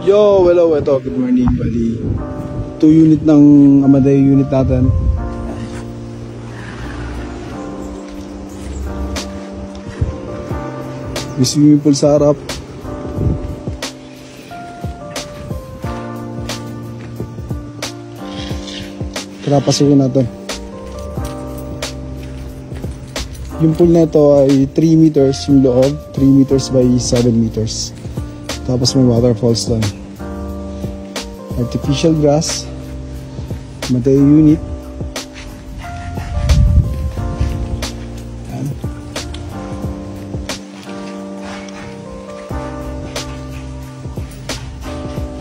Yo, hello, ito, good morning, bali 2 unit ng Amaday unit natin. May swimming pool sa harap. Tara, pasukin natin. Yung pool na ito ay 3 meters yung loob, 3 meters by 7 meters. Tapos may waterfalls doon. Artificial grass, Amaday unit. Ayan.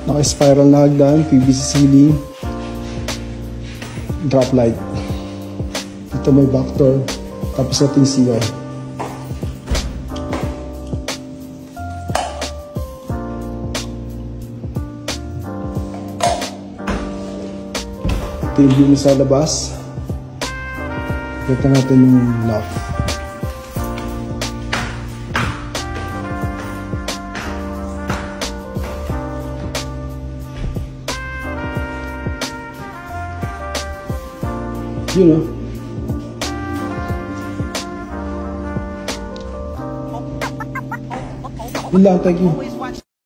Naka-spiral na hagdan, PVC ceiling, drop light. Ito may back door, tapos natin CR. Ito yung view sa labas. Kita natin yung loft. Yun o. Yun lang, thank you.